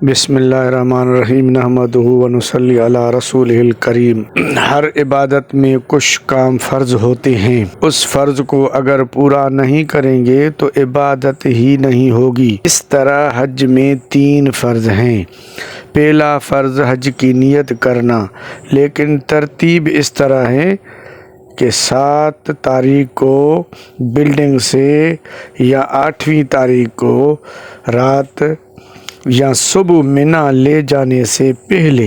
بسم اللہ الرحمن الرحیم نحمدہ ونصلی علی رسولہ الکریم۔ ہر عبادت میں کچھ کام فرض ہوتے ہیں، اس فرض کو اگر پورا نہیں کریں گے تو عبادت ہی نہیں ہوگی۔ اس طرح حج میں 3 فرض ہیں۔ پہلا فرض حج کی نیت کرنا، لیکن ترتیب اس طرح ہے کہ 7 تاریخ کو بلڈنگ سے یا 8ویں تاریخ کو رات یا صبح منا لے جانے سے پہلے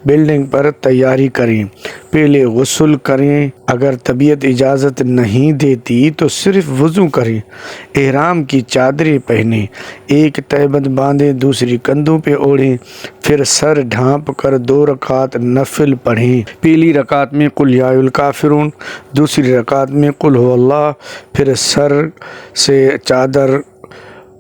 بلڈنگ پر تیاری کریں۔ پہلے غسل کریں، اگر طبیعت اجازت نہیں دیتی تو صرف وضو کریں۔ احرام کی چادریں پہنیں، ایک تہبند باندھیں، دوسری کندھوں پہ اوڑھیں، پھر سر ڈھانپ کر 2 رکعت نفل پڑھیں۔ پہلی رکعت میں قل یا الکافرون، دوسری رکعت میں قل هو اللہ، پھر سر سے چادر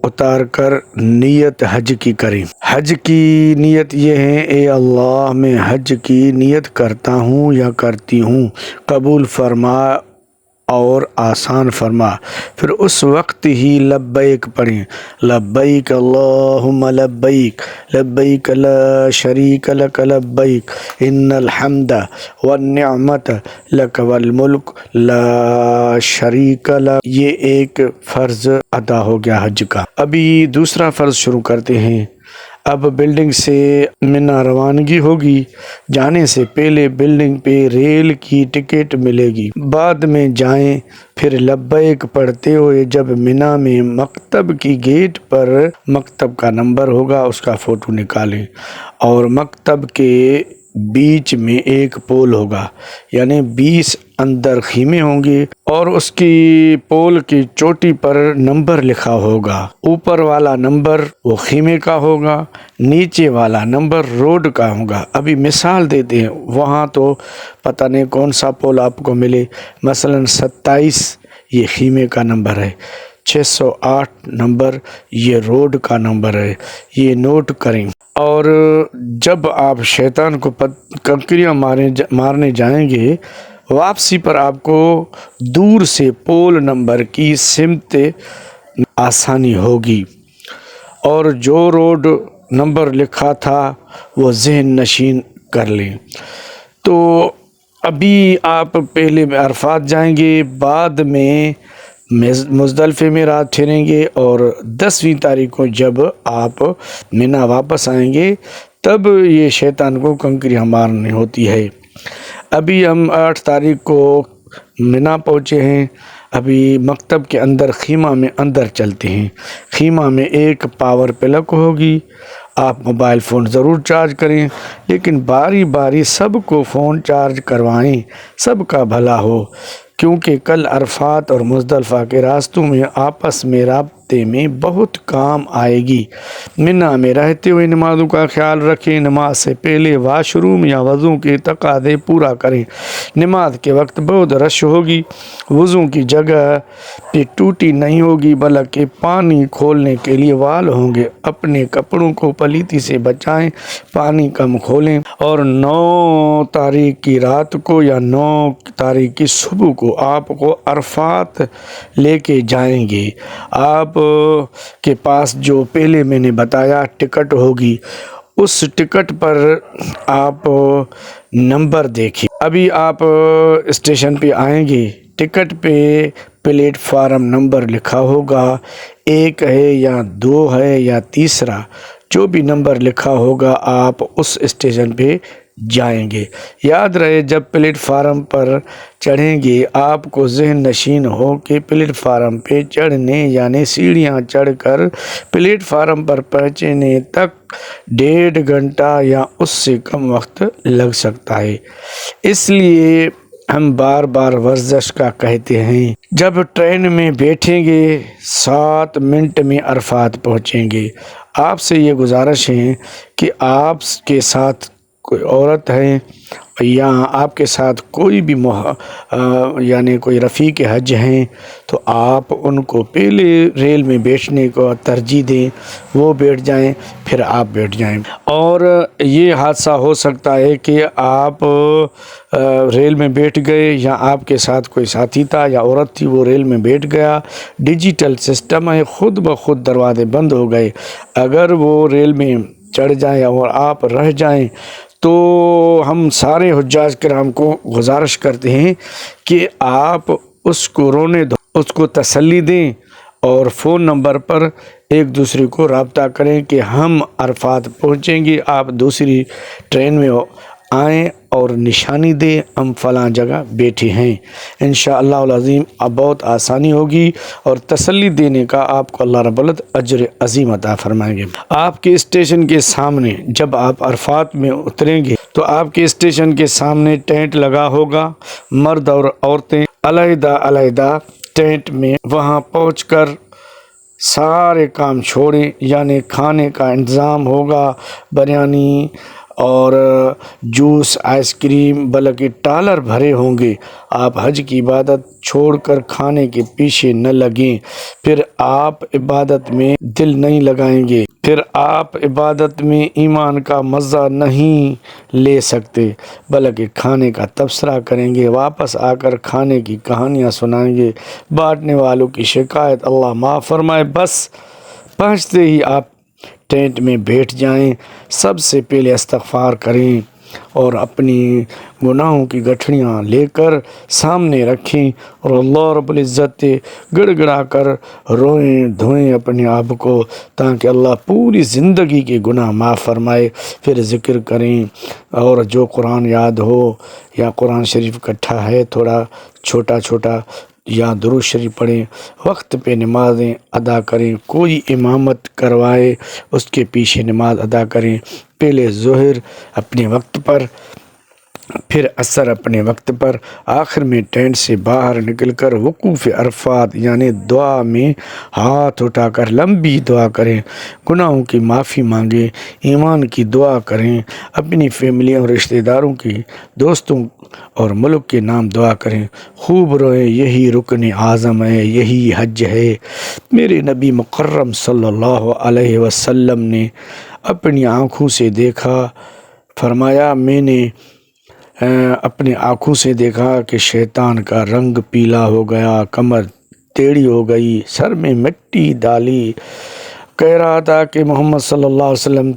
اتار کر نیت حج کی کریں۔ حج کی نیت یہ ہے، اے اللہ میں حج کی نیت کرتا ہوں یا کرتی ہوں، قبول فرما اور آسان فرما۔ پھر اس وقت ہی لبیک پڑھیں، لبیک اللہم لبیک، لبیک لا شریک لک لبیک، ان الحمد والنعمت لک والملک لا شریک لک۔ یہ ایک فرض ادا ہو گیا حج کا۔ ابھی دوسرا فرض شروع کرتے ہیں۔ اب بلڈنگ سے منا روانگی ہوگی۔ جانے سے پہلے بلڈنگ پہ ریل کی ٹکٹ ملے گی، بعد میں جائیں۔ پھر لبیک پڑھتے ہوئے جب منا میں مکتب کی گیٹ پر مکتب کا نمبر ہوگا اس کا فوٹو نکالیں، اور مکتب کے بیچ میں ایک پول ہوگا، یعنی 20 اندر خیمے ہوں گے، اور اس کی پول کی چوٹی پر نمبر لکھا ہوگا۔ اوپر والا نمبر وہ خیمے کا ہوگا، نیچے والا نمبر روڈ کا ہوگا۔ ابھی مثال دیتے ہیں، وہاں تو پتہ نہیں کون سا پول آپ کو ملے، مثلا 27 یہ خیمے کا نمبر ہے، 608 نمبر یہ روڈ کا نمبر ہے، یہ نوٹ کریں۔ اور جب آپ شیطان کو کنکریاں مارنے جائیں گے، واپسی پر آپ کو دور سے پول نمبر کی سمت آسانی ہوگی، اور جو روڈ نمبر لکھا تھا وہ ذہن نشین کر لیں۔ تو ابھی آپ پہلے عرفات جائیں گے، بعد میں مزدلفے میں رات ٹھہریں گے، اور 10ویں تاریخ کو جب آپ منا واپس آئیں گے تب یہ شیطان کو کنکریاں مارنی ہوتی ہے۔ ابھی ہم 8 تاریخ کو منا پہنچے ہیں، ابھی مکتب کے اندر خیمہ میں اندر چلتے ہیں۔ خیمہ میں ایک پاور پلگ ہوگی، آپ موبائل فون ضرور چارج کریں، لیکن باری باری سب کو فون چارج کروائیں، سب کا بھلا ہو، کیونکہ کل عرفات اور مزدلفہ کے راستوں میں آپس میں رابطے میں بہت کام آئے گی۔ منا میں رہتے ہوئے نمازوں کا خیال رکھیں، نماز سے پہلے واش روم یا وضو کے تقاضے پورا کریں۔ نماز کے وقت بہت رش ہوگی، وضو کی جگہ پہ ٹوٹی نہیں ہوگی بلکہ پانی کھولنے کے لیے وال ہوں گے۔ اپنے کپڑوں کو پلیتی سے بچائیں، پانی کم کھولیں، اور 9 تاریخ کی رات کو یا 9 تاریخ کی صبح کو آپ کو عرفات لے کے جائیں گے۔ آپ کے پاس جو پہلے میں نے بتایا ٹکٹ ہوگی، اس ٹکٹ پر آپ نمبر دیکھیں۔ ابھی آپ اسٹیشن پہ آئیں گے، ٹکٹ پہ پلیٹ فارم نمبر لکھا ہوگا، 1 ہے یا 2 ہے یا تیسرا، جو بھی نمبر لکھا ہوگا آپ اس اسٹیشن پہ جائیں گے۔ یاد رہے جب پلیٹ فارم پر چڑھیں گے آپ کو ذہن نشین ہو کہ پلیٹ فارم پہ چڑھنے یعنی سیڑھیاں چڑھ کر پلیٹ فارم پر پہنچنے تک 1.5 گھنٹہ یا اس سے کم وقت لگ سکتا ہے، اس لیے ہم بار بار ورزش کا کہتے ہیں۔ جب ٹرین میں بیٹھیں گے 7 منٹ میں عرفات پہنچیں گے۔ آپ سے یہ گزارش ہے کہ آپ کے ساتھ کوئی عورت ہے یا آپ کے ساتھ کوئی بھی یعنی کوئی رفیق حج ہیں تو آپ ان کو پہلے ریل میں بیٹھنے کو ترجیح دیں، وہ بیٹھ جائیں پھر آپ بیٹھ جائیں۔ اور یہ حادثہ ہو سکتا ہے کہ آپ ریل میں بیٹھ گئے یا آپ کے ساتھ کوئی ساتھی تھا یا عورت تھی وہ ریل میں بیٹھ گیا، ڈیجیٹل سسٹم ہے، خود بخود دروازے بند ہو گئے۔ اگر وہ ریل میں چڑھ جائیں اور آپ رہ جائیں تو ہم سارے حجاج کرام کو گزارش کرتے ہیں کہ آپ اس کو رونے دو، اس کو تسلی دیں اور فون نمبر پر ایک دوسرے کو رابطہ کریں کہ ہم عرفات پہنچیں گے، آپ دوسری ٹرین میں آئیں اور نشانی دیں ہم فلاں جگہ بیٹھے ہیں۔ انشاءاللہ العظیم اب بہت آسانی ہوگی اور تسلی دینے کا آپ کو اللہ رب العزت اجر عظیم عطا فرمائیں گے۔ آپ کے اسٹیشن کے سامنے جب آپ عرفات میں اتریں گے تو آپ کے اسٹیشن کے سامنے ٹینٹ لگا ہوگا، مرد اور عورتیں علیحدہ علیحدہ ٹینٹ میں وہاں پہنچ کر سارے کام چھوڑیں، یعنی کھانے کا انتظام ہوگا، بریانی اور جوس، آئس کریم، بلکہ ٹالر بھرے ہوں گے۔ آپ حج کی عبادت چھوڑ کر کھانے کے پیچھے نہ لگیں، پھر آپ عبادت میں دل نہیں لگائیں گے، پھر آپ عبادت میں ایمان کا مزہ نہیں لے سکتے، بلکہ کھانے کا تبصرہ کریں گے، واپس آ کر کھانے کی کہانیاں سنائیں گے، بانٹنے والوں کی شکایت اللہ معاف فرمائے۔ بس پہنچتے ہی آپ ٹینٹ میں بیٹھ جائیں، سب سے پہلے استغفار کریں اور اپنی گناہوں کی گٹھڑیاں لے کر سامنے رکھیں اور اللہ رب العزت گڑ گڑا کر روئیں دھوئیں اپنے آپ کو، تاکہ اللہ پوری زندگی کے گناہ معاف فرمائے۔ پھر ذکر کریں اور جو قرآن یاد ہو یا قرآن شریف اکٹھا ہے تھوڑا چھوٹا چھوٹا یا درود شریف پڑھیں، وقت پہ نمازیں ادا کریں، کوئی امامت کروائے اس کے پیچھے نماز ادا کریں، پہلے ظہر اپنے وقت پر، پھر عصر اپنے وقت پر، آخر میں ٹینٹ سے باہر نکل کر وقوف عرفات یعنی دعا میں ہاتھ اٹھا کر لمبی دعا کریں، گناہوں کی معافی مانگیں، ایمان کی دعا کریں، اپنی فیملی اور رشتہ داروں کی، دوستوں اور ملک کے نام دعا کریں، خوب روئیں، یہی رکن اعظم ہے، یہی حج ہے۔ میرے نبی مکرم صلی اللہ علیہ وسلم نے اپنی آنکھوں سے دیکھا، فرمایا میں نے اپنے آنکھوں سے دیکھا کہ شیطان کا رنگ پیلا ہو گیا، کمر ٹیڑھی ہو گئی، سر میں مٹی ڈالی، کہہ رہا تھا کہ محمد صلی اللہ علیہ وسلم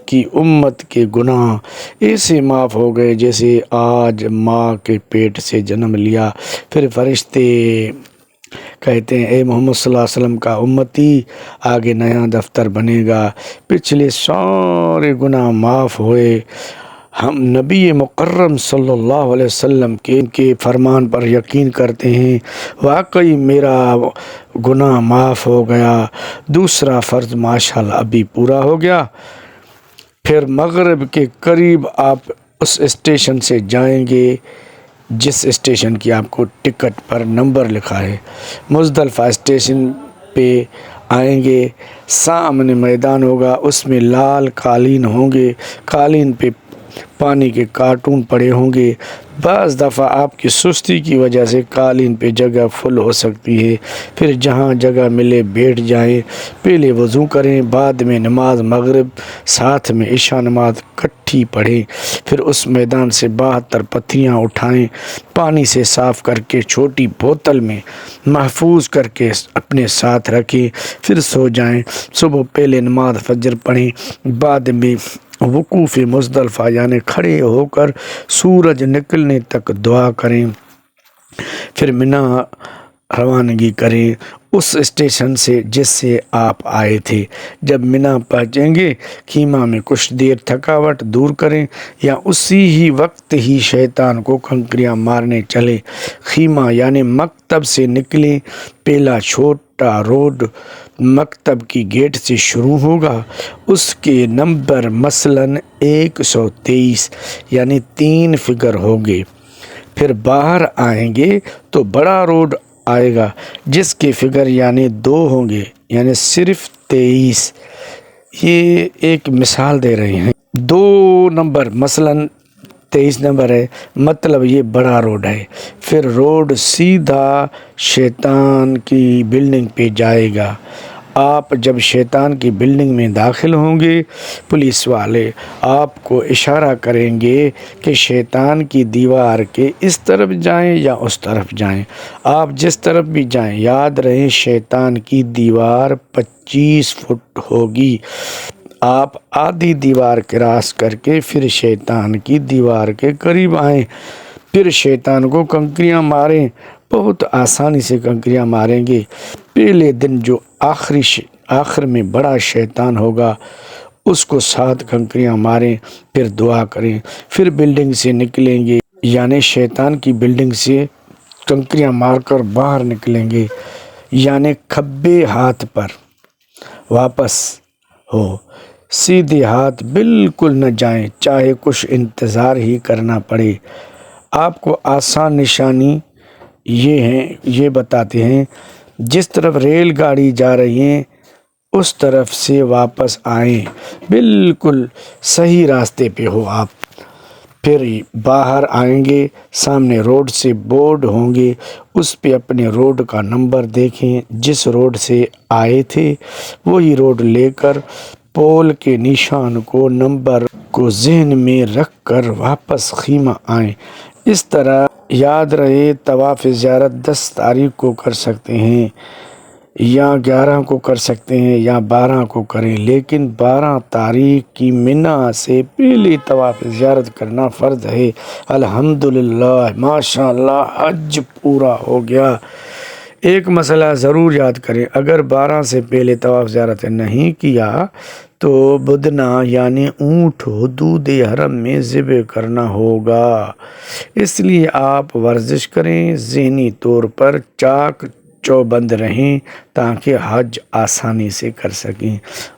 کی امت کے گناہ ایسے معاف ہو گئے جیسے آج ماں کے پیٹ سے جنم لیا۔ پھر فرشتے کہتے ہیں اے محمد صلی اللہ علیہ وسلم کا امتی، آگے نیا دفتر بنے گا، پچھلے سارے گناہ معاف ہوئے۔ ہم نبی مکرم صلی اللہ علیہ وسلم کے فرمان پر یقین کرتے ہیں، واقعی میرا گناہ معاف ہو گیا۔ دوسرا فرض ماشاءاللہ ابھی پورا ہو گیا۔ پھر مغرب کے قریب آپ اس اسٹیشن سے جائیں گے جس اسٹیشن کی آپ کو ٹکٹ پر نمبر لکھا ہے، مزدلفہ اسٹیشن پہ آئیں گے، سامنے میدان ہوگا، اس میں لال قالین ہوں گے، قالین پہ پانی کے کارٹون پڑے ہوں گے۔ بعض دفعہ آپ کی سستی کی وجہ سے قالین پہ جگہ فل ہو سکتی ہے، پھر جہاں جگہ ملے بیٹھ جائیں، پہلے وضو کریں، بعد میں نماز مغرب ساتھ میں عشاء نماز کٹھی پڑھیں، پھر اس میدان سے 72 پتھریاں اٹھائیں، پانی سے صاف کر کے چھوٹی بوتل میں محفوظ کر کے اپنے ساتھ رکھیں، پھر سو جائیں۔ صبح پہلے نماز فجر پڑھیں، بعد میں وقوف مزدلفہ یعنی کھڑے ہو کر سورج نکلنے تک دعا کریں، پھر منا روانگی کریں اس اسٹیشن سے جس سے آپ آئے تھے۔ جب منا پہنچیں گے خیمہ میں کچھ دیر تھکاوٹ دور کریں یا اسی ہی وقت ہی شیطان کو کنکریاں مارنے چلے۔ خیمہ یعنی مکتب سے نکلیں، پہلا چھوٹا روڈ مکتب کی گیٹ سے شروع ہوگا، اس کے نمبر مثلاً 123 یعنی 3 فگر ہوگے۔ پھر باہر آئیں گے تو بڑا روڈ آئے گا جس کے فگر یعنی 2 ہوں گے، یعنی صرف 23۔ یہ ایک مثال دے رہے ہیں، 2 نمبر مثلاً 23 نمبر ہے، مطلب یہ بڑا روڈ ہے۔ پھر روڈ سیدھا شیطان کی بلڈنگ پہ جائے گا۔ آپ جب شیطان کی بلڈنگ میں داخل ہوں گے، پولیس والے آپ کو اشارہ کریں گے کہ شیطان کی دیوار کے اس طرف جائیں یا اس طرف جائیں۔ آپ جس طرف بھی جائیں یاد رہے شیطان کی دیوار 25 فٹ ہوگی۔ آپ آدھی دیوار کراس کر کے پھر شیطان کی دیوار کے قریب آئیں، پھر شیطان کو کنکریاں ماریں، بہت آسانی سے کنکریاں ماریں گے۔ پہلے دن جو آخر میں بڑا شیطان ہوگا اس کو 7 کنکریاں ماریں، پھر دعا کریں، پھر بلڈنگ سے نکلیں گے، یعنی شیطان کی بلڈنگ سے کنکریاں مار کر باہر نکلیں گے، یعنی کھبے ہاتھ پر واپس ہو، سیدھے ہاتھ بالکل نہ جائیں، چاہے کچھ انتظار ہی کرنا پڑے۔ آپ کو آسان نشانی یہ بتاتے ہیں، جس طرف ریل گاڑی جا رہی ہے اس طرف سے واپس آئیں، بالکل صحیح راستے پہ ہو آپ۔ پھر باہر آئیں گے، سامنے روڈ سے بورڈ ہوں گے، اس پہ اپنے روڈ کا نمبر دیکھیں، جس روڈ سے آئے تھے وہی روڈ لے کر پول کے نشان کو، نمبر کو ذہن میں رکھ کر واپس خیمہ آئیں۔ اس طرح یاد رہے طواف زیارت 10 تاریخ کو کر سکتے ہیں یا 11 کو کر سکتے ہیں یا 12 کو کریں، لیکن 12 تاریخ کی منا سے پہلے طواف زیارت کرنا فرض ہے۔ الحمدللہ، ماشاءاللہ، حج پورا ہو گیا۔ ایک مسئلہ ضرور یاد کریں، اگر 12 سے پہلے طواف زیارت نہیں کیا تو بدنہ یعنی اونٹ حدود حرم میں ذبح کرنا ہوگا۔ اس لیے آپ ورزش کریں، ذہنی طور پر چاق چوبند رہیں تاکہ حج آسانی سے کر سکیں۔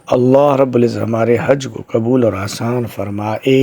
اللہ رب العزت ہمارے حج کو قبول اور آسان فرمائے۔